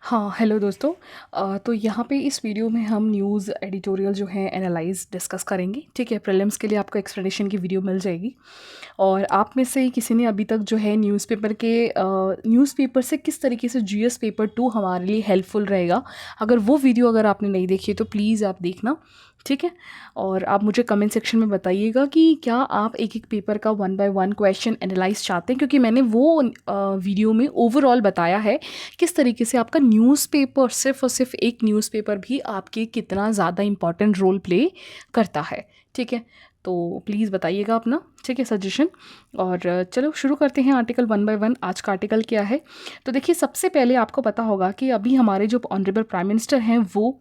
हाँ, हेलो दोस्तों। तो यहाँ पे इस वीडियो में हम न्यूज़ एडिटोरियल जो है एनालाइज़ डिस्कस करेंगे, ठीक है? प्रीलिम्स के लिए आपको एक्सप्लेनेशन की वीडियो मिल जाएगी। और आप में से किसी ने अभी तक जो है न्यूज़पेपर से किस तरीके से जीएस पेपर 2 हमारे लिए हेल्पफुल रहेगा, अगर वीडियो आपने नहीं देखी है तो प्लीज़ आप देखना, ठीक है? और आप मुझे कमेंट सेक्शन में बताइएगा कि क्या आप एक एक पेपर का 1 बाय 1 क्वेश्चन एनालाइज़ चाहते हैं, क्योंकि मैंने वो वीडियो में ओवरऑल बताया है किस तरीके से आपका न्यूज़पेपर, सिर्फ़ और सिर्फ एक न्यूज़पेपर भी आपके कितना ज़्यादा इम्पॉर्टेंट रोल प्ले करता है, ठीक है? तो प्लीज़ बताइएगा अपना, ठीक है, सजेशन। और चलो शुरू करते हैं आर्टिकल 1 बाय 1। आज का आर्टिकल क्या है? तो देखिए, सबसे पहले आपको पता होगा कि अभी हमारे जो ऑनरेबल प्राइम मिनिस्टर हैं वो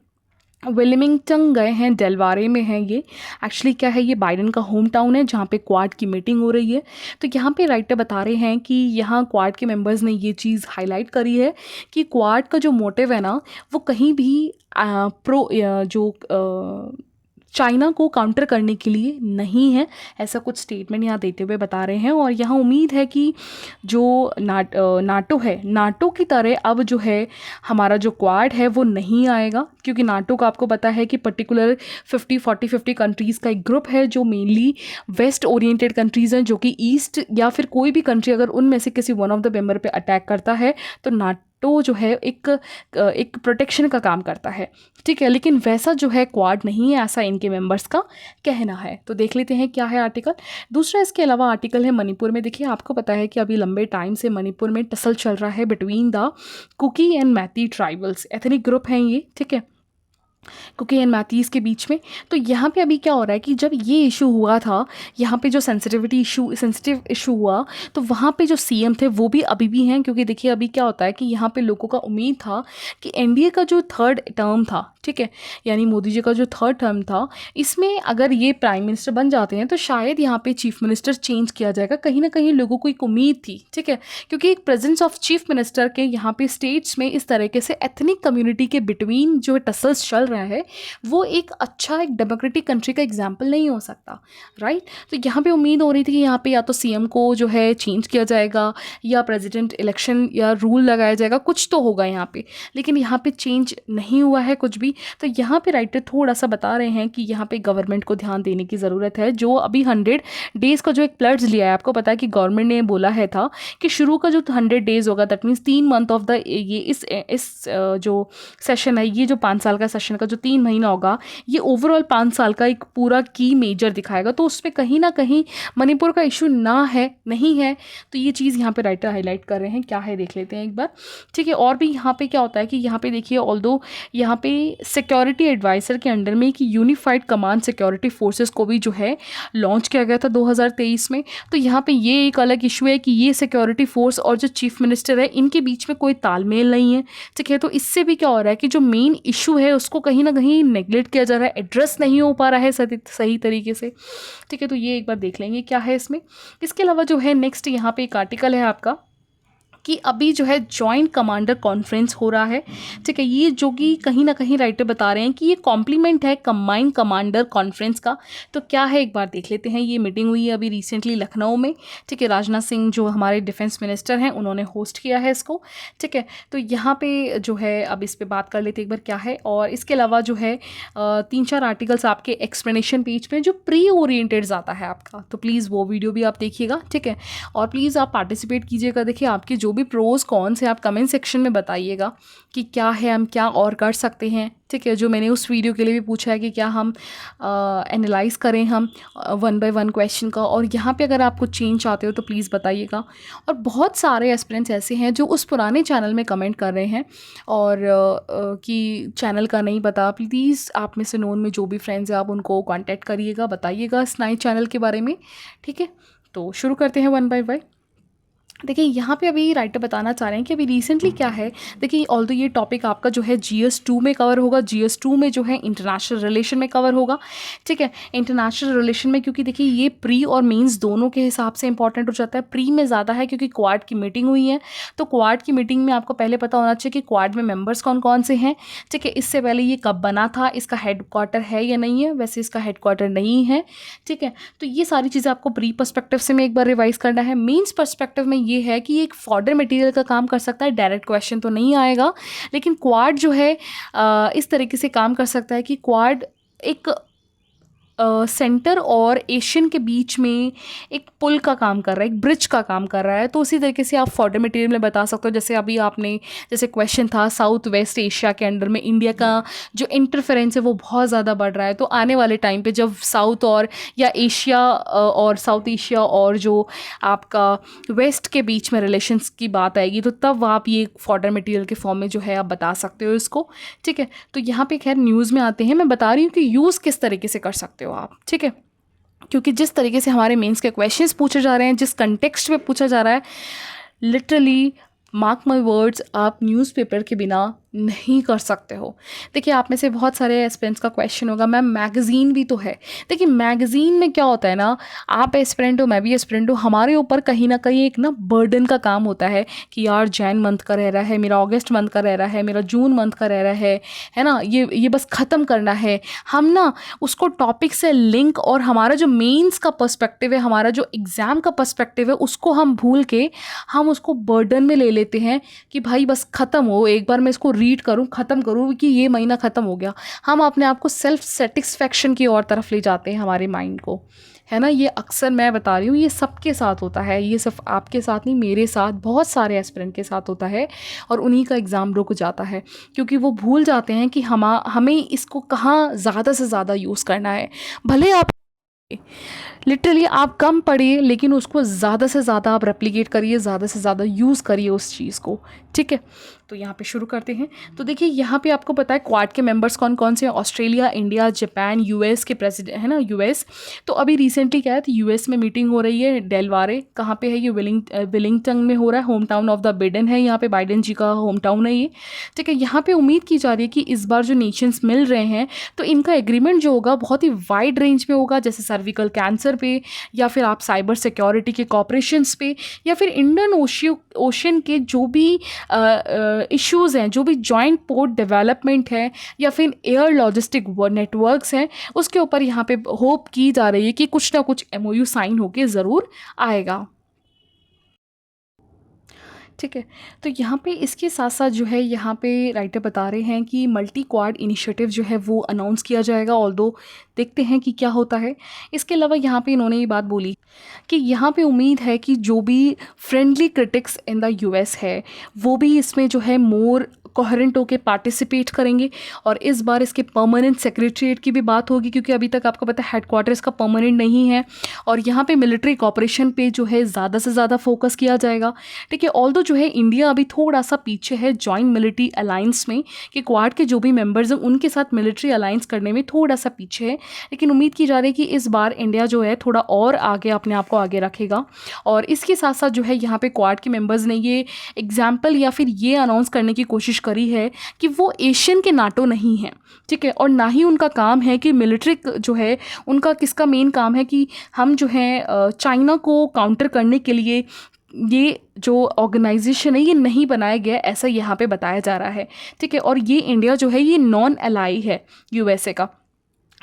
विलिंगटन गए हैं, डेलवारे में हैं ये। एक्चुअली क्या है, ये बाइडेन का होम टाउन है जहाँ पे क्वाड की मीटिंग हो रही है। तो यहाँ पे राइटर बता रहे हैं कि यहाँ क्वाड के मेंबर्स ने ये चीज़ हाईलाइट करी है कि क्वाड का जो मोटिव है ना, वो कहीं भी चाइना को काउंटर करने के लिए नहीं है, ऐसा कुछ स्टेटमेंट यहाँ देते हुए बता रहे हैं। और यहाँ उम्मीद है कि जो नाटो है, नाटो की तरह अब जो है हमारा जो क्वाड है वो नहीं आएगा, क्योंकि नाटो का आपको पता है कि पर्टिकुलर 50 कंट्रीज़ का एक ग्रुप है जो मेनली वेस्ट ओरिएंटेड कंट्रीज़ हैं, जो कि ईस्ट या फिर कोई भी कंट्री अगर उनमें से किसी वन ऑफ द मेंबर पे अटैक करता है तो नाटो जो है एक प्रोटेक्शन का काम करता है, ठीक है? लेकिन वैसा जो है क्वाड नहीं है, ऐसा इनके मेंबर्स का कहना है। तो देख लेते हैं क्या है आर्टिकल। दूसरा इसके अलावा आर्टिकल है मणिपुर में। देखिए, आपको पता है कि अभी लंबे टाइम से मणिपुर में टसल चल रहा है between the Kuki and Meitei tribals, ethnic group हैं ये, ठीक है, कुकी एंड मैथीज़ के बीच में। तो यहाँ पे अभी क्या हो रहा है कि जब ये इशू हुआ था, यहाँ पे जो सेंसिटिव इशू हुआ, तो वहाँ पे जो सीएम थे वो भी अभी भी हैं, क्योंकि देखिए अभी क्या होता है कि यहाँ पे लोगों का उम्मीद था कि एनडीए का जो थर्ड टर्म था, ठीक है, यानी मोदी जी का जो थर्ड टर्म था, इसमें अगर ये प्राइम मिनिस्टर बन जाते हैं तो शायद यहाँ पे चीफ मिनिस्टर चेंज किया जाएगा। कहीं ना कहीं लोगों को एक उम्मीद थी, ठीक है, क्योंकि एक प्रेजेंस ऑफ चीफ मिनिस्टर के यहाँ पे स्टेट्स में इस तरीके से एथनिक कम्युनिटी के बिटवीन जो टसल्स चल रहा है वो एक अच्छा, एक डेमोक्रेटिक कंट्री का एग्जाम्पल नहीं हो सकता, राइट? तो यहाँ पे उम्मीद हो रही थी कि यहाँ पे या तो सीएम को जो है चेंज किया जाएगा या प्रेसिडेंट इलेक्शन या रूल लगाया जाएगा, कुछ तो होगा यहाँ पे, लेकिन यहाँ पे चेंज नहीं हुआ है कुछ भी। तो यहाँ पे राइटर थोड़ा सा बता रहे हैं कि यहाँ पे गवर्नमेंट को ध्यान देने की ज़रूरत है। जो अभी 100 डेज़ का जो एक प्लड्ज लिया है, आपको पता है कि गवर्नमेंट ने बोला है था कि शुरू का जो 100 डेज़ होगा, that means 3 month of the ये इस जो सेशन है, ये जो 5 साल का सेशन का जो 3 महीना होगा, ये ओवरऑल 5 साल का एक पूरा की मेजर दिखाएगा। तो उसमें कहीं ना कहीं मणिपुर का इशू नहीं है। तो ये चीज़ यहाँ पे राइटर हाईलाइट कर रहे हैं। क्या है देख लेते हैं एक बार, ठीक है। और भी यहाँ पे क्या होता है कि यहाँ पे देखिए, ऑल्दो यहाँ पे सिक्योरिटी एडवाइज़र के अंडर में कि यूनिफाइड कमांड सिक्योरिटी फोर्सेस को भी जो है लॉन्च किया गया था 2023 में। तो यहाँ पे ये एक अलग इशू है कि ये सिक्योरिटी फोर्स और जो चीफ मिनिस्टर है इनके बीच में कोई तालमेल नहीं है, ठीक है। तो इससे भी क्या हो रहा है कि जो मेन इशू है उसको कहीं ना कहीं नेग्लेक्ट किया जा रहा है, एड्रेस नहीं हो पा रहा है सही तरीके से, ठीक है। तो ये एक बार देख लेंगे क्या है इसमें। इसके अलावा जो है नेक्स्ट यहाँ पे एक आर्टिकल है आपका कि अभी जो है जॉइंट कमांडर कॉन्फ्रेंस हो रहा है, ठीक है। ये जो कि कहीं ना कहीं राइटर बता रहे हैं कि ये कॉम्प्लीमेंट है कंबाइंड कमांडर कॉन्फ्रेंस का। तो क्या है एक बार देख लेते हैं। ये मीटिंग हुई है अभी रिसेंटली लखनऊ में, ठीक है। राजनाथ सिंह जो हमारे डिफेंस मिनिस्टर हैं उन्होंने होस्ट किया है इसको, ठीक है। तो यहाँ पे जो है अब इस पर बात कर लेते एक बार क्या है। और इसके अलावा जो है 3-4 आर्टिकल्स आपके एक्सप्लेनेशन पेज पे जो प्री ओरिएंटेड आता है आपका, तो प्लीज़ वो वीडियो भी आप देखिएगा, ठीक है। और प्लीज़ आप पार्टिसिपेट कीजिएगा। देखिए, आपकी जो भी प्रोज कौन से आप कमेंट सेक्शन में बताइएगा कि क्या है, हम क्या और कर सकते हैं, ठीक है। जो मैंने उस वीडियो के लिए भी पूछा है कि क्या हम एनालाइज़ करें हम 1 बाय 1 क्वेश्चन का, और यहाँ पे अगर आप कुछ चेंज चाहते हो तो प्लीज़ बताइएगा। और बहुत सारे एस्पिरेंट्स ऐसे हैं जो उस पुराने चैनल में कमेंट कर रहे हैं और कि चैनल का नहीं पता। प्लीज़ आप में से नोन में जो भी फ्रेंड्स हैं आप उनको कॉन्टैक्ट करिएगा, बताइएगा इस नए चैनल के बारे में, ठीक है। तो शुरू करते हैं 1 बाय 1। देखिए, यहाँ पे अभी राइटर बताना चाह रहे हैं कि अभी रिसेंटली क्या है। देखिए, ऑल्दो ये टॉपिक आपका जो है GS2 में कवर होगा, GS2 में जो है इंटरनेशनल रिलेशन में कवर होगा, ठीक है। इंटरनेशनल रिलेशन में क्योंकि देखिए ये प्री और मेंस दोनों के हिसाब से इंपॉर्टेंट हो जाता है। प्री में ज़्यादा है क्योंकि क्वाड की मीटिंग हुई है, तो क्वाड की मीटिंग में आपको पहले पता होना चाहिए कि क्वाड में मेम्बर्स कौन कौन से हैं, ठीक है। इससे पहले ये कब बना था, इसका हेड क्वार्टर है या नहीं है, वैसे इसका हेड क्वार्टर नहीं है, ठीक है। तो ये सारी चीज़ें आपको प्री पर्सपेक्टिव से में एक बार रिवाइज करना है। मेंस पर्सपेक्टिव में ये है कि ये एक फॉडर मटेरियल का काम कर सकता है। डायरेक्ट क्वेश्चन तो नहीं आएगा, लेकिन क्वाड जो है इस तरीके से काम कर सकता है कि क्वाड एक सेंटर और एशियन के बीच में एक पुल का काम कर रहा है, एक ब्रिज का काम कर रहा है। तो उसी तरीके से आप फॉडर मटेरियल में बता सकते हो। जैसे अभी आपने जैसे क्वेश्चन था साउथ वेस्ट एशिया के अंडर में इंडिया का जो इंटरफेरेंस है वो बहुत ज़्यादा बढ़ रहा है। तो आने वाले टाइम पे जब साउथ और या एशिया और साउथ एशिया और जो आपका वेस्ट के बीच में रिलेशंस की बात आएगी, तो तब आप ये फॉडर मटेरियल के फॉर्म में जो है आप बता सकते हो इसको। ठीक है, तो यहाँ पे खैर न्यूज़ में आते हैं, मैं बता रही हूँ कि यूज़ किस तरीके से कर सकते हो आप। ठीक है, क्योंकि जिस तरीके से हमारे मेंस के क्वेश्चंस पूछे जा रहे हैं, जिस कंटेक्स्ट में पूछा जा रहा है, लिटरली मार्क माई वर्ड्स, आप न्यूज़पेपर के बिना नहीं कर सकते हो। देखिए, आप में से बहुत सारे एस्पिरेंट्स का क्वेश्चन होगा, मैम मैगज़ीन भी तो है। देखिए, मैगज़ीन में क्या होता है ना, आप एस्पिरेंट हो, मैं भी एस्पिरेंट हूँ, हमारे ऊपर कहीं ना कहीं एक ना बर्डन का काम होता है कि यार जैन मंथ का रह रहा है, मेरा अगस्त मंथ का रह रहा है, मेरा जून मंथ का रह रहा है ना, ये बस ख़त्म करना है। हम ना उसको टॉपिक से लिंक और हमारा जो मेंस का पर्सपेक्टिव है, हमारा जो एग्ज़ाम का पर्सपेक्टिव है, उसको हम भूल के हम उसको बर्डन में ले लेते हैं कि भाई बस ख़त्म हो, एक बार मैं इसको रीड करूँ, ख़त्म करूँ कि ये महीना ख़त्म हो गया। हम अपने आप को सेल्फ सेटिस्फेक्शन की ओर तरफ ले जाते हैं हमारे माइंड को, है ना। ये अक्सर मैं बता रही हूँ, ये सबके साथ होता है, ये सिर्फ आपके साथ नहीं, मेरे साथ, बहुत सारे एस्पिरेंट के साथ होता है। और उन्हीं का एग्ज़ाम रुक जाता है क्योंकि वो भूल जाते हैं कि हमें इसको कहाँ ज़्यादा से ज़्यादा यूज़ करना है। भले आप लिटरली आप कम पढ़िए, लेकिन उसको ज़्यादा से ज़्यादा आप रेप्लिकेट करिए, ज़्यादा से ज़्यादा यूज़ करिए उस चीज़ को। ठीक है, तो यहाँ पे शुरू करते हैं। तो देखिए, यहाँ पे आपको पता है क्वाड के मेंबर्स कौन कौन से हैं। ऑस्ट्रेलिया, इंडिया, जापान, यूएस के प्रेसिडेंट है ना, यूएस। तो अभी रिसेंटली क्या है, तो यूएस में मीटिंग हो रही है, डेलवारे कहाँ पे है ये, विलिंगटन में हो रहा है। Home town of the Biden है यहाँ पे, बाइडेन जी का होम टाउन है ये। ठीक है, यहाँ पे उम्मीद की जा रही है कि इस बार जो नेशंस मिल रहे हैं, तो इनका एग्रीमेंट जो होगा बहुत ही वाइड रेंज में होगा, जैसे सर्विकल कैंसर पे, या फिर आप साइबर सिक्योरिटी के कॉपरेशंस पे, या फिर इंडियन ओशियन के जो भी इश्यूज़ हैं, जो भी जॉइंट पोर्ट डेवलपमेंट है, या फिर एयर लॉजिस्टिक नेटवर्क्स हैं, उसके ऊपर यहाँ पे होप की जा रही है कि कुछ ना कुछ एमओयू साइन होके ज़रूर आएगा। ठीक है, तो यहाँ पे इसके साथ साथ जो है, यहाँ पे राइटर बता रहे हैं कि मल्टी क्वाड इनिशिएटिव जो है वो अनाउंस किया जाएगा, ऑल्दो देखते हैं कि क्या होता है। इसके अलावा यहाँ पे इन्होंने ये बात बोली कि यहाँ पे उम्मीद है कि जो भी friendly critics in the US है, वो भी इसमें जो है मोर कोहेरेंट होकर पार्टिसिपेट करेंगे। और इस बार इसके परमानेंट सेक्रेटरीट की भी बात होगी, क्योंकि अभी तक आपको पता है हेडक्वार्टर इसका परमानेंट नहीं है। और यहाँ पे मिलिट्री कॉपरेशन पे जो है ज़्यादा से ज़्यादा फोकस किया जाएगा। ठीक है, ऑल्दो जो है इंडिया अभी थोड़ा सा पीछे है जॉइंट मिलिट्री अलायंस में, कि क्वाड के जो भी मेंबर्स हैं उनके साथ मिलिट्री अलायंस करने में थोड़ा सा पीछे है। लेकिन उम्मीद की जा रही है कि इस बार इंडिया जो है थोड़ा और आगे अपने आप को आगे रखेगा। और इसके साथ साथ जो है यहाँ पे क्वाड के मेंबर्स ने ये एग्जाम्पल या फिर ये अनाउंस करने की कोशिश करी है कि वो एशियन के नाटो नहीं हैं। ठीक है, और ना ही उनका काम है कि मिलिट्री जो है उनका किसका मेन काम है कि हम जो है चाइना को काउंटर करने के लिए ये जो ऑर्गेनाइजेशन है ये नहीं बनाया गया, ऐसा यहाँ पे बताया जा रहा है। ठीक है, और ये इंडिया जो है ये नॉन अलाई है यूएसए का।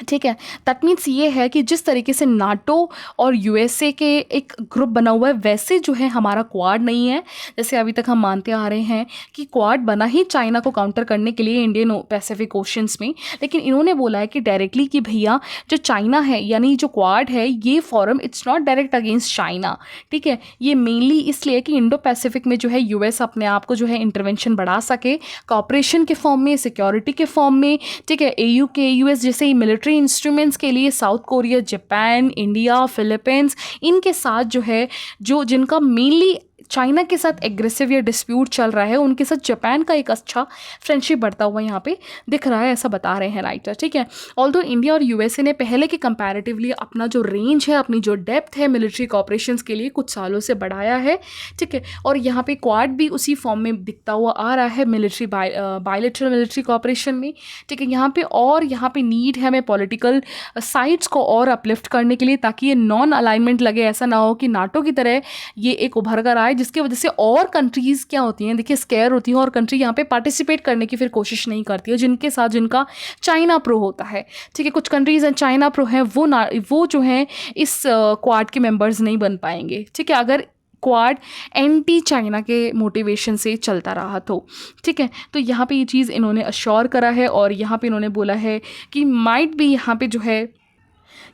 ठीक है, दैट मीन्स ये है कि जिस तरीके से नाटो और यूएसए के एक ग्रुप बना हुआ है, वैसे जो है हमारा क्वाड नहीं है। जैसे अभी तक हम मानते आ रहे हैं कि क्वाड बना ही चाइना को काउंटर करने के लिए इंडियन पैसिफिक ओशंस में, लेकिन इन्होंने बोला है कि डायरेक्टली कि भैया जो चाइना है, यानी जो क्वाड है, ये forum it's not direct against China. ठीक है, ये मेनली इसलिए कि इंडो पैसिफिक में जो है यूएस अपने आप को जो है इंटरवेंशन बढ़ा सके, कॉपरेशन के फॉर्म में, सिक्योरिटी के फॉर्म में। ठीक है, एयू के यूएस जैसे ही मिलिट्री इंस्ट्रूमेंट्स के लिए south Korea, Japan, India, Philippines, इनके साथ जो है जिनका मेनली चाइना के साथ एग्रेसिव या डिस्प्यूट चल रहा है, उनके साथ जापान का एक अच्छा फ्रेंडशिप बढ़ता हुआ यहाँ पे दिख रहा है, ऐसा बता रहे हैं राइटर। ठीक है, ऑल्दो इंडिया और यूएसए ने पहले के कंपैरेटिवली अपना जो रेंज है, अपनी जो डेप्थ है मिलिट्री कॉपरेशंस के लिए कुछ सालों से बढ़ाया है। ठीक है, और यहाँ पे क्वाड भी उसी फॉर्म में दिखता हुआ आ रहा है मिलिट्री बायलैटरल मिलिट्री कॉपरेशन में। ठीक है, यहाँ पे नीड है हमें पॉलिटिकल साइड्स को और अपलिफ्ट करने के लिए, ताकि ये नॉन अलाइनमेंट लगे, ऐसा ना हो कि नाटो की तरह ये एक उभर कर आए, जिसकी वजह से और कंट्रीज़ क्या होती हैं, देखिए स्केयर होती हैं, और कंट्री यहाँ पे पार्टिसिपेट करने की फिर कोशिश नहीं करती है, जिनके साथ जिनका चाइना प्रो होता है। ठीक है, कुछ कंट्रीज़ हैं चाइना प्रो हैं, वो जो हैं इस क्वाड के मेंबर्स नहीं बन पाएंगे। ठीक है, अगर क्वाड एंटी चाइना के मोटिवेशन से चलता रहा। तो ठीक है, तो यहाँ पे ये चीज़ इन्होंने अश्योर करा है और यहाँ पे इन्होंने बोला है कि माइट भी यहाँ पे जो है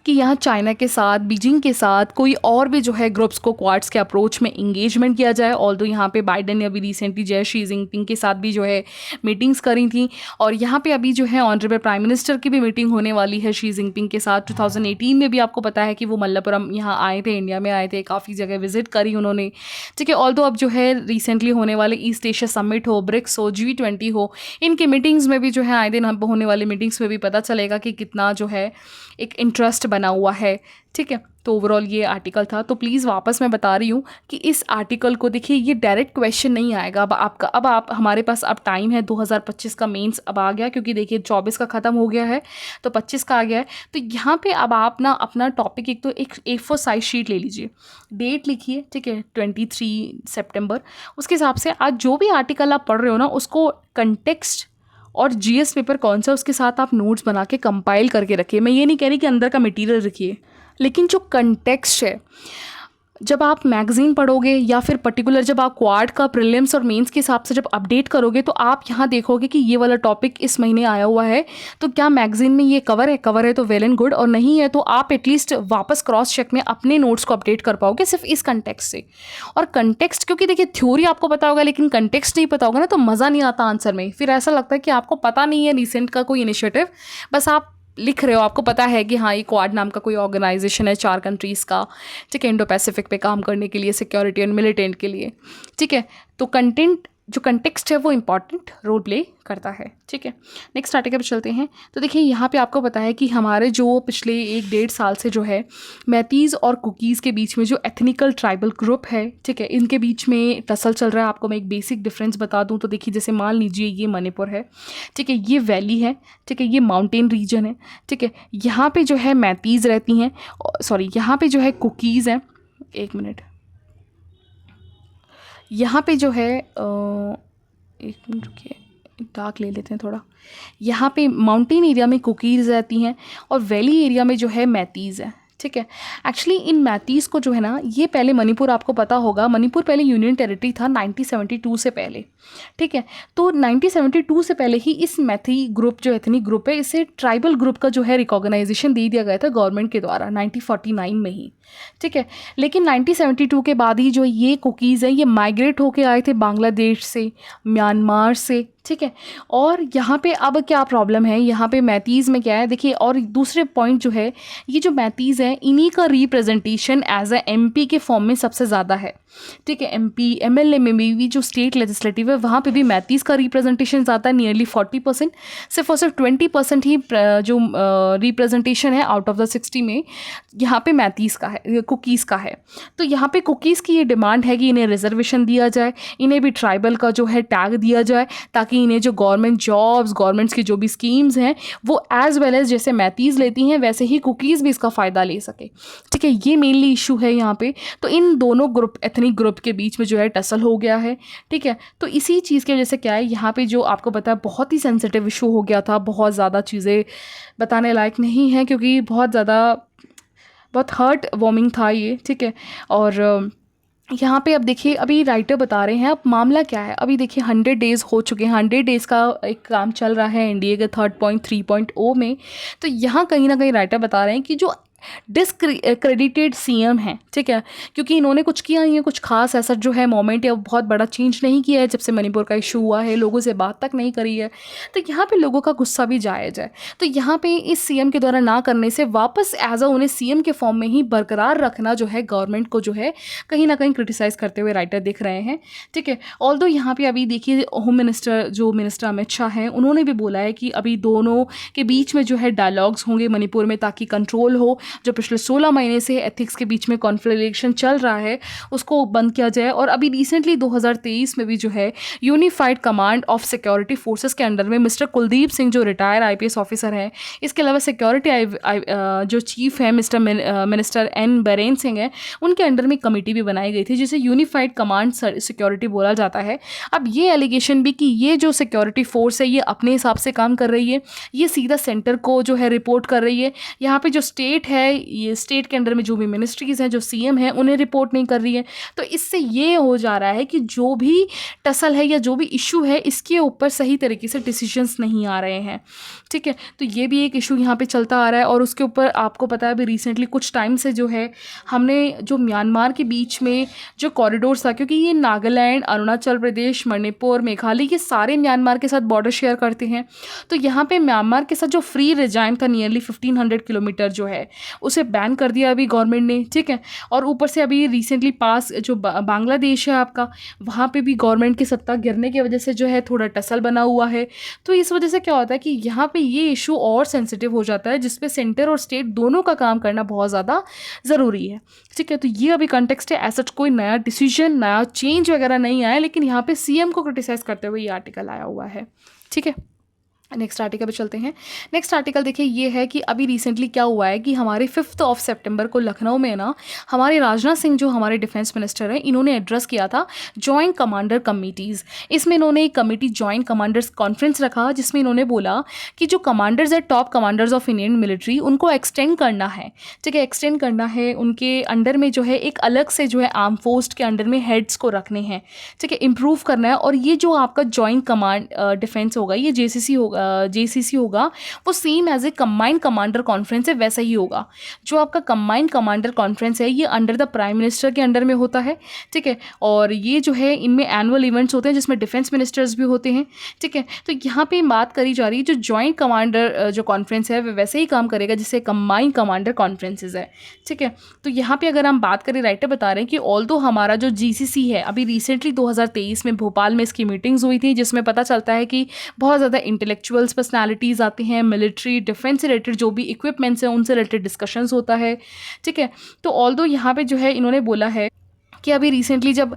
कि यहाँ चाइना के साथ, बीजिंग के साथ कोई और भी जो है ग्रुप्स को क्वाड्स के अप्रोच में इंगेजमेंट किया जाए। ऑल्दो यहाँ पे बाइडेन ने अभी रिसेंटली जो है शी जिनपिंग के साथ भी जो है मीटिंग्स करी थी और यहाँ पे अभी जो है ऑनरेबल प्राइम मिनिस्टर की भी मीटिंग होने वाली है शी जिनपिंग के साथ। 2018 में भी आपको पता है कि वो मल्लपुरम यहाँ आए थे, इंडिया में आए थे, काफ़ी जगह विजिट करी उन्होंने। ठीक है, ऑल्दो अब जो है रिसेंटली होने वाले ईस्ट एशिया समिट हो, ब्रिक्स हो, G20 हो, इनके मीटिंग्स में भी जो है आए दिन हम होने वाले मीटिंग्स में भी पता चलेगा कि कितना जो है एक इंटरेस्ट बना हुआ है। ठीक है, तो ओवरऑल ये आर्टिकल था। तो प्लीज़ वापस मैं बता रही हूँ कि इस आर्टिकल को देखिए, ये डायरेक्ट क्वेश्चन नहीं आएगा अब आपका। अब आप हमारे पास अब टाइम है, 2025 का मेंस अब आ गया, क्योंकि देखिए 24 का ख़त्म हो गया है तो 25 का आ गया है। तो यहाँ पे अब आप ना अपना टॉपिक एक तो एक A4 साइज शीट ले लीजिए, डेट लिखिए, ठीक है, 23 सितंबर। उसके हिसाब से आज जो भी आर्टिकल आप पढ़ रहे हो ना, उसको कंटेक्स्ट और GS पेपर कौन सा, उसके साथ आप नोट्स बना के कंपाइल करके रखिए। मैं ये नहीं कह रही कि अंदर का मटेरियल रखिए, लेकिन जो कंटेक्स्ट है, जब आप मैगज़ीन पढ़ोगे या फिर पर्टिकुलर जब आप क्वाड का प्रीलिम्स और मेंस के हिसाब से जब अपडेट करोगे, तो आप यहाँ देखोगे कि ये वाला टॉपिक इस महीने आया हुआ है, तो क्या मैगज़ीन में ये कवर है तो वेल एंड गुड, और नहीं है तो आप एटलीस्ट वापस क्रॉस चेक में अपने नोट्स को अपडेट कर पाओगे सिर्फ इस कंटेक्स्ट से। और कंटेक्स्ट, क्योंकि देखिए थ्योरी आपको पता होगा लेकिन कंटेक्स्ट नहीं पता होगा ना, तो मज़ा नहीं आता आंसर में। फिर ऐसा लगता है कि आपको पता नहीं है रिसेंट का कोई इनिशिएटिव, बस आप लिख रहे हो, आपको पता है कि हाँ ये क्वाड नाम का कोई ऑर्गेनाइजेशन है 4 कंट्रीज़ का, ठीक है, इंडो पैसिफिक पे काम करने के लिए, सिक्योरिटी एंड मिलिटेंट के लिए। ठीक है, तो कंटेंट जो कंटेक्स्ट है वो इंपॉर्टेंट रोल प्ले करता है। ठीक है, नेक्स्ट आर्टिकल पर चलते हैं। तो देखिए यहाँ पे आपको पता है कि हमारे जो पिछले 1-1.5 साल से जो है मैतीज़ और कुकीज़ के बीच में जो एथनिकल ट्राइबल ग्रुप है, ठीक है, इनके बीच में टसल चल रहा है। आपको मैं एक बेसिक डिफरेंस बता दूँ तो देखिए, जैसे मान लीजिए ये मणिपुर है, ठीक है, ये वैली है, ठीक है, ये माउंटेन रीजन है, ठीक है, यहाँ पे जो है मैतीज़ रहती हैं, सॉरी यहाँ पे जो है कुकीज़ हैं, एक मिनट, यहाँ पे जो है एक मिनट रुकिए, डार्क ले लेते हैं थोड़ा। यहाँ पे माउंटेन एरिया में कुकीज़ रहती हैं और वैली एरिया में जो है मैतीज़ है। ठीक है, एक्चुअली इन मैतीज़ को जो है ना, ये पहले मणिपुर, आपको पता होगा मणिपुर पहले यूनियन टेरिटरी था 1972 से पहले। ठीक है, तो 1972 से पहले ही इस मैथी ग्रुप जो एथनिक ग्रुप है, इसे ट्राइबल ग्रुप का जो है रिकॉग्नाइजेशन दे दिया गया था गवर्नमेंट के द्वारा 1949 में ही। ठीक है, लेकिन 1972 के बाद ही जो ये कुकीज़ हैं ये माइग्रेट होके आए थे बांग्लादेश से, म्यांमार से। ठीक है, और यहाँ पे अब क्या प्रॉब्लम है, यहाँ पे मैतीज़ में क्या है देखिए, और दूसरे पॉइंट जो है, ये जो मैतीज़ है इन्हीं का रिप्रेजेंटेशन एज ए MP के फॉर्म में सबसे ज़्यादा है। ठीक है, MP MLA में भी जो स्टेट लेजिस्लेटिव है वहाँ पे भी मैतीज़ का रिप्रेजेंटेशन ज़्यादा है, नियरली 40%। सिर्फ और सिर्फ 20% ही जो रिप्रेजेंटेशन है आउट ऑफ द 60 में यहाँ पे मैतीज़ का है, कुकीज़ का है। तो यहाँ पे कुकीज़ की ये डिमांड है कि इन्हें रिजर्वेशन दिया जाए, इन्हें भी ट्राइबल का जो है टैग दिया जाए, ताकि इन्हें जो गवर्नमेंट जॉब्स, गवर्नमेंट्स की जो भी स्कीम्स हैं वो एज वेल एज जैसे मैतीज़ लेती हैं वैसे ही कुकीज़ भी इसका फ़ायदा ले सके। ठीक है, ये मेनली इशू है यहाँ पे। तो इन दोनों ग्रुप, एथनिक ग्रुप के बीच में जो है टसल हो गया है। ठीक है, तो इसी चीज़ की वजह से क्या है, यहाँ पे जो आपको पता है बहुत ही सेंसिटिव इशू हो गया था, बहुत ज़्यादा चीज़ें बताने लायक नहीं है क्योंकि बहुत हर्ट वार्मिंग था ये। ठीक है, और यहाँ पे अब देखिए, अभी राइटर बता रहे हैं अब मामला क्या है। अभी देखिए 100 डेज़ हो चुके हैं, 100 डेज़ का एक काम चल रहा है NDA के 3.3.0 में। तो यहाँ कहीं ना कहीं राइटर बता रहे हैं कि जो डिसक्रेडिटेड CM हैं, ठीक है, क्योंकि इन्होंने कुछ किया नहीं है, कुछ खास ऐसा जो है मोमेंट या बहुत बड़ा चेंज नहीं किया है जब से मणिपुर का इशू हुआ है, लोगों से बात तक नहीं करी है। तो यहाँ पे लोगों का गुस्सा भी जायज़ है। तो यहाँ पे इस CM के द्वारा ना करने से वापस एज उन्हें CM के फॉर्म में ही बरकरार रखना जो है गवर्नमेंट को जो है कहीं ना कहीं क्रिटिसाइज़ करते हुए राइटर दिख रहे हैं। ठीक है, ऑल्दो यहाँ पे अभी देखिए होम मिनिस्टर अमित शाह हैं, उन्होंने भी बोला है कि अभी दोनों के बीच में जो है डायलॉग्स होंगे मणिपुर में, ताकि कंट्रोल हो। जो पिछले 16 महीने से एथिक्स के बीच में कॉन्फ्लिक्शन चल रहा है उसको बंद किया जाए। और अभी रिसेंटली 2023 में भी जो है unified command of security forces के अंडर में मिस्टर कुलदीप सिंह जो रिटायर IPS ऑफिसर हैं, इसके अलावा सिक्योरिटी जो चीफ है मिनिस्टर N बीरेन सिंह है, उनके अंडर में कमेटी भी बनाई गई थी जिसे यूनिफाइड कमांड सिक्योरिटी बोला जाता है। अब ये एलिगेशन भी कि ये जो सिक्योरिटी फोर्स है ये अपने हिसाब से काम कर रही है, ये सीधा सेंटर को जो है रिपोर्ट कर रही है। यहाँ पे जो स्टेट है है ये स्टेट के अंडर में जो भी मिनिस्ट्रीज़ हैं, जो सीएम है, उन्हें रिपोर्ट नहीं कर रही है। तो इससे ये हो जा रहा है कि जो भी टसल है या जो भी इशू है, इसके ऊपर सही तरीके से डिसीजंस नहीं आ रहे हैं। ठीक है, तो ये भी एक इशू यहाँ पे चलता आ रहा है। और उसके ऊपर आपको पता है अभी रिसेंटली कुछ टाइम से जो है हमने जो म्यांमार के बीच में जो कॉरिडोर्स था, क्योंकि ये नागालैंड, अरुणाचल प्रदेश, मणिपुर, मेघालय, ये सारे म्यांमार के साथ बॉर्डर शेयर करते हैं। तो यहाँ पे म्यांमार के साथ जो फ्री रेजाइम था नियरली 1500 किलोमीटर जो है, उसे बैन कर दिया अभी गवर्नमेंट ने। ठीक है, और ऊपर से अभी रिसेंटली पास जो बांग्लादेश है आपका, वहाँ पे भी गवर्नमेंट की सत्ता गिरने की वजह से जो है थोड़ा टसल बना हुआ है। तो इस वजह से क्या होता है कि यहाँ पे ये इशू और सेंसिटिव हो जाता है, जिसपे सेंटर और स्टेट दोनों का काम करना बहुत ज़्यादा ज़रूरी है। ठीक है, तो ये अभी कंटेक्स्ट है। ऐसा कोई नया डिसीजन, नया चेंज वगैरह नहीं आया, लेकिन यहाँ पे सीएम को क्रिटिसाइज़ करते हुए ये आर्टिकल आया हुआ है। ठीक है, नेक्स्ट आर्टिकल पे चलते हैं। नेक्स्ट आर्टिकल देखिए, ये है कि अभी रिसेंटली क्या हुआ है कि हमारे 5 सितंबर को लखनऊ में ना हमारे राजनाथ सिंह जो हमारे डिफेंस मिनिस्टर हैं, इन्होंने एड्रेस किया था जॉइंट कमांडर कमिटीज़। इसमें इन्होंने एक कमेटी जॉइंट कमांडर्स कॉन्फ्रेंस रखा, जिसमें इन्होंने बोला कि जो कमांडर्स है, top commanders of Indian military, उनको एक्सटेंड करना है। ठीक है, एक्सटेंड करना है, उनके अंडर में जो है एक अलग से जो है आर्म फोर्स के अंडर में हेड्स को रखने हैं। ठीक है, इम्प्रूव करना है। और ये जो आपका जॉइंट कमांड डिफेंस होगा, ये जेसीसी होगा, वो same as a combined commander conference है, वैसा ही होगा। जो आपका कंबाइंड कमांडर कॉन्फ्रेंस है, ये अंडर द प्राइम मिनिस्टर के अंडर में होता है। ठीक है, और ये जो है इनमें एनुअल इवेंट्स होते हैं, जिसमें डिफेंस मिनिस्टर्स भी होते हैं। ठीक है, तो यहाँ पे बात करी जा रही है जो जॉइंट कमांडर जो कॉन्फ्रेंस है, वो वैसे ही काम करेगा जैसे कंबाइंड कमांडर कॉन्फ्रेंसेज है। ठीक है, तो यहाँ पे अगर हम बात करें, राइटर बता रहे हैं कि ऑल्दो हमारा जो जीसीसी है, अभी रिसेंटली 2023 में भोपाल में इसकी मीटिंग्स हुई थी, जिसमें पता चलता है कि बहुत ज़्यादा इंटेलेक्चुअल्स पर्सनालिटीज़ आती हैं, मिलिट्री डिफेंस से रिलेटेड जो भी इक्विपमेंट्स हैं उनसे रिलेटेड डिस्कशंस होता है। ठीक है, तो ऑल्दो यहाँ पे जो है इन्होंने बोला है कि अभी रिसेंटली जब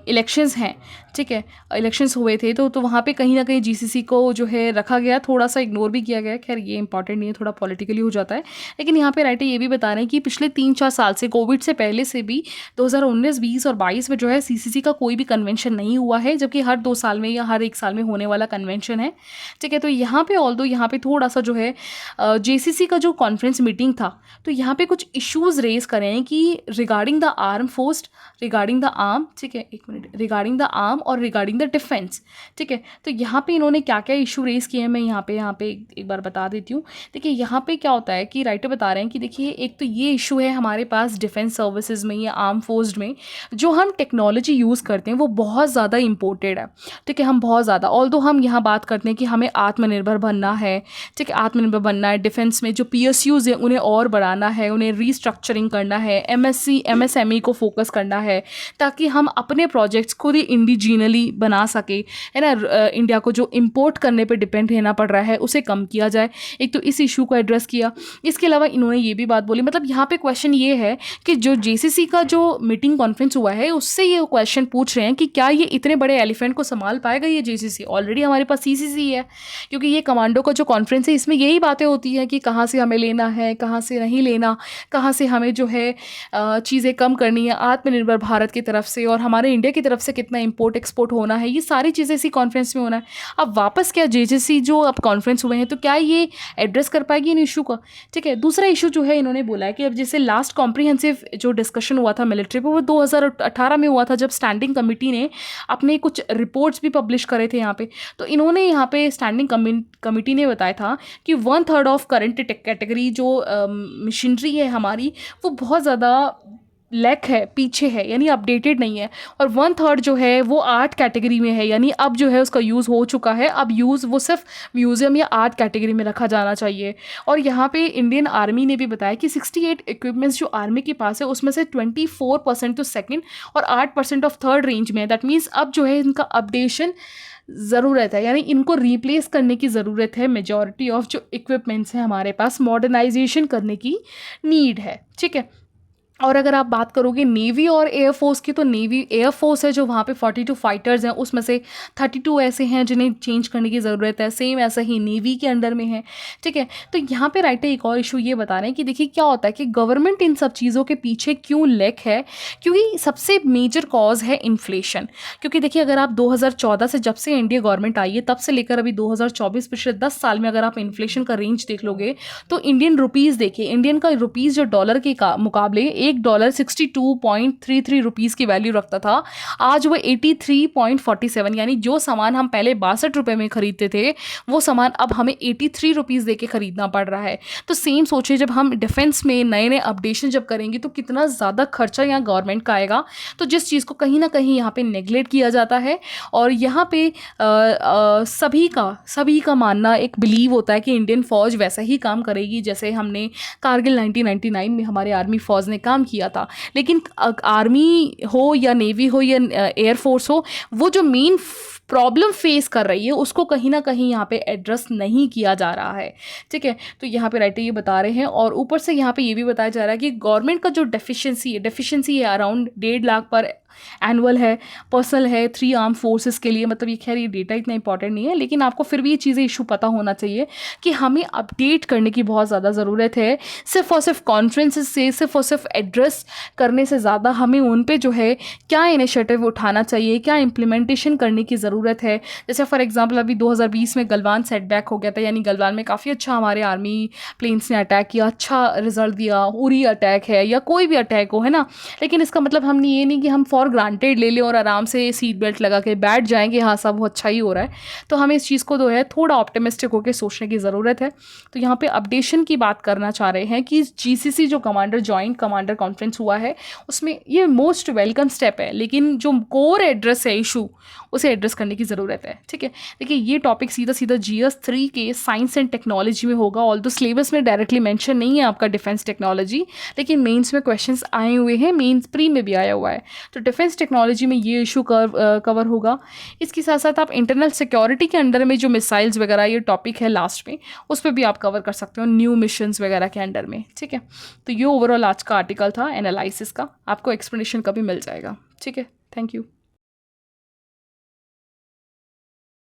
इलेक्शंस हैं, ठीक है, इलेक्शंस हुए थे, तो वहाँ पे कहीं ना कहीं जीसीसी को जो है रखा गया, थोड़ा सा इग्नोर भी किया गया। खैर ये इंपॉर्टेंट नहीं है, थोड़ा पॉलिटिकली हो जाता है। लेकिन यहाँ पे राइटर ये भी बता रहे हैं कि पिछले 3-4 साल से, कोविड से पहले से भी 2019, 20 और 22 में जो है सीसीसी का कोई भी कन्वेंशन नहीं हुआ है, जबकि हर 2 साल में या हर 1 साल में होने वाला कन्वेंशन है। ठीक है, तो यहाँ पे ऑल्दो यहाँ पे थोड़ा सा जो है जेसीसी का जो कॉन्फ्रेंस मीटिंग था, तो यहाँ पे कुछ इश्यूज़ रेज करें कि regarding the arm force, regarding the arm, ठीक है, एक मिनट, रिगार्डिंग द आर्म और रिगार्डिंग द डिफेंस। ठीक है, तो यहाँ पे इन्होंने क्या क्या इशू रेज किए हैं, मैं यहाँ पे एक बार बता देती हूँ। देखिए यहाँ पे क्या होता है कि राइटर बता रहे हैं कि देखिए, एक तो ये इशू है हमारे पास डिफेंस सर्विसेज में या आर्म फोर्स में जो हम टेक्नोलॉजी यूज़ करते हैं, वो बहुत ज़्यादा इंपोर्टेड है। ठीक है, हम बहुत ज़्यादा, ऑल्दो हम यहाँ बात करते हैं कि हमें आत्मनिर्भर बनना है। ठीक है, आत्मनिर्भर बनना है, डिफेंस में जो PSUs हैं उन्हें और बढ़ाना है, उन्हें रीस्ट्रक्चरिंग करना है, MSME को फोकस करना है, ताकि हम अपने प्रोजेक्ट्स खुद ही इंडिजीनली बना सके, है ना। इंडिया को जो इंपोर्ट करने पे डिपेंड रहना पड़ रहा है, उसे कम किया जाए। एक तो इस इशू को एड्रेस किया। इसके अलावा इन्होंने ये भी बात बोली, मतलब यहाँ पे क्वेश्चन ये है कि जो जेसीसी का जो मीटिंग कॉन्फ्रेंस हुआ है, उससे ये क्वेश्चन पूछ रहे हैं कि क्या ये इतने बड़े एलिफेंट को संभाल पाएगा ये जेसीसी। ऑलरेडी हमारे पास सीसीसी है, क्योंकि ये कमांडो का जो कॉन्फ्रेंस है, इसमें यही बातें होती हैं कि कहाँ से हमें लेना है, कहाँ से नहीं लेना, कहाँ से हमें जो है चीज़ें कम करनी है आत्मनिर्भर भारत की तरफ से, और हमारे इंडिया की तरफ से कितना इंपोर्ट एक्सपोर्ट होना है, ये सारी चीज़ें इसी कॉन्फ्रेंस में होना है। अब वापस क्या जेसीसी जो अब कॉन्फ्रेंस हुए हैं, तो क्या ये एड्रेस कर पाएगी इन इशू का। ठीक है, दूसरा इशू जो है इन्होंने बोला है कि अब जैसे लास्ट कॉम्प्रिहेंसिव जो डिस्कशन हुआ था मिलिट्री पे, वो 2018 में हुआ था, जब स्टैंडिंग कमेटी ने अपने कुछ रिपोर्ट्स भी पब्लिश करे थे यहाँ पे। तो इन्होंने यहाँ पे स्टैंडिंग कमेटी ने बताया था कि 1/3 ऑफ करंट कैटेगरी जो मशीनरी है हमारी, वो बहुत ज़्यादा लैक है, पीछे है, यानी अपडेटेड नहीं है। और 1/3 जो है वो आर्ट कैटेगरी में है, यानी अब जो है उसका यूज़ हो चुका है, अब यूज़ वो सिर्फ म्यूज़ियम या आर्ट कैटेगरी में रखा जाना चाहिए। और यहाँ पे इंडियन आर्मी ने भी बताया कि 68 इक्विपमेंट्स जो आर्मी के पास है, उसमें से 24% तो सेकेंड और 8% ऑफ थर्ड रेंज में है। दैट मीन्स अब जो है इनका अपडेशन ज़रूरत है, यानी इनको रिप्लेस करने की ज़रूरत है। मेजॉरिटी ऑफ जो इक्विपमेंट्स हैं हमारे पास, मॉडर्नाइजेशन करने की नीड है। ठीक है, और अगर आप बात करोगे नेवी और एयरफोर्स की, तो नेवी एयरफोर्स है जो वहाँ पे 42 फाइटर्स हैं, उसमें से 32 ऐसे हैं जिन्हें चेंज करने की ज़रूरत है। सेम ऐसा ही नेवी के अंडर में है, ठीक है। तो यहाँ पे राइटर एक और इशू ये बता रहे हैं कि देखिए क्या होता है कि गवर्नमेंट इन सब चीज़ों के पीछे क्यों लैक है, क्योंकि सबसे मेजर कॉज है इन्फ्लेशन। क्योंकि देखिए अगर आप 2014 से, जब से इंडिया गवर्नमेंट आई है तब से लेकर अभी 2024, पिछले 10 साल में अगर आप इन्फ्लेशन का रेंज देख लोगे तो इंडियन रुपीज़ देखिए, इंडियन का रुपीज़ जो डॉलर के मुकाबले $1 62.33 रुपीज़ की वैल्यू रखता था, आज वो 83.47, यानी जो सामान हम पहले 62 रुपये में खरीदते थे वो सामान अब हमें 83 रुपीज़ दे के खरीदना पड़ रहा है। तो सेम सोचिए जब हम डिफेंस में नए नए अपडेशन जब करेंगे तो कितना ज़्यादा खर्चा यहाँ गवर्नमेंट का आएगा। तो जिस चीज़ को कहीं ना कहीं यहाँ पे नेगलेक्ट किया जाता है, और यहाँ पे सभी का मानना एक बिलीव होता है कि इंडियन फ़ौज वैसा ही काम करेगी जैसे हमने कारगिल 1999 में हमारे आर्मी फ़ौज ने काम किया था। लेकिन आर्मी हो या नेवी हो या एयरफोर्स हो, वो जो मेन प्रॉब्लम फेस कर रही है उसको कहीं ना कहीं यहाँ पे एड्रेस नहीं किया जा रहा है, ठीक है। तो यहाँ पे राइटर ये बता रहे हैं, और ऊपर से यहाँ पे ये भी बताया जा रहा है कि गवर्नमेंट का जो डेफिशिएंसी है अराउंड 1.5 लाख पर एनुअल है, पर्सनल है 3 आर्म फोर्सेस के लिए। मतलब ये खैर ये डेटा इतना इंपॉर्टेंट नहीं है, लेकिन आपको फिर भी ये चीज़ें इशू पता होना चाहिए कि हमें अपडेट करने की बहुत ज़्यादा ज़रूरत है। सिर्फ और सिर्फ कॉन्फ्रेंसेस से, सिर्फ और सिर्फ एड्रेस करने से ज़्यादा हमें उन पे जो है क्या इनिशिएटिव उठाना चाहिए, क्या इम्प्लीमेंटेशन करने की ज़रूरत है। जैसे फॉर एग्जांपल अभी 2020 में गलवान सेटबैक हो गया था, यानी गलवान में काफ़ी अच्छा हमारे आर्मी प्लेन्स ने अटैक किया, अच्छा रिजल्ट दिया। उरी अटैक है या कोई भी अटैक हो, है ना, लेकिन इसका मतलब हमने ये नहीं कि हम फॉर ग्रांटेड ले लें और आराम से सीट बेल्ट लगा के बैठ जाएंगे, हाँ सब अच्छा ही हो रहा है। तो हमें इस चीज़ को जो है थोड़ा ऑप्टिमिस्टिक होकर सोचने की ज़रूरत है। तो यहाँ पे अपडेशन की बात करना चाह रहे हैं कि जीसीसी जो कमांडर जॉइंट कमांडर कॉन्फ्रेंस हुआ है उसमें ये मोस्ट वेलकम स्टेप है, लेकिन जो कोर एड्रेस है इशू उसे एड्रेस करने की ज़रूरत है, ठीक है। देखिए ये टॉपिक सीधा सीधा GS 3 के साइंस एंड टेक्नोलॉजी में होगा। ऑल दो सिलेबस में डायरेक्टली मेंशन नहीं है आपका डिफेंस टेक्नोलॉजी, लेकिन मेंस में क्वेश्चंस आए हुए हैं, मेंस प्री में भी आया हुआ है। तो डिफेंस टेक्नोलॉजी में ये इशू कवर होगा। इसके साथ साथ आप इंटरनल सिक्योरिटी के अंडर में जो मिसाइल्स वगैरह ये टॉपिक है लास्ट में, उस पर भी आप कवर कर सकते हो न्यू मिशंस वगैरह के अंडर में, ठीक है। तो ये ओवरऑल आज का आर्टिकल था एनालिसिस का, आपको एक्सप्लेनेशन का भी मिल जाएगा, ठीक है। Thank you.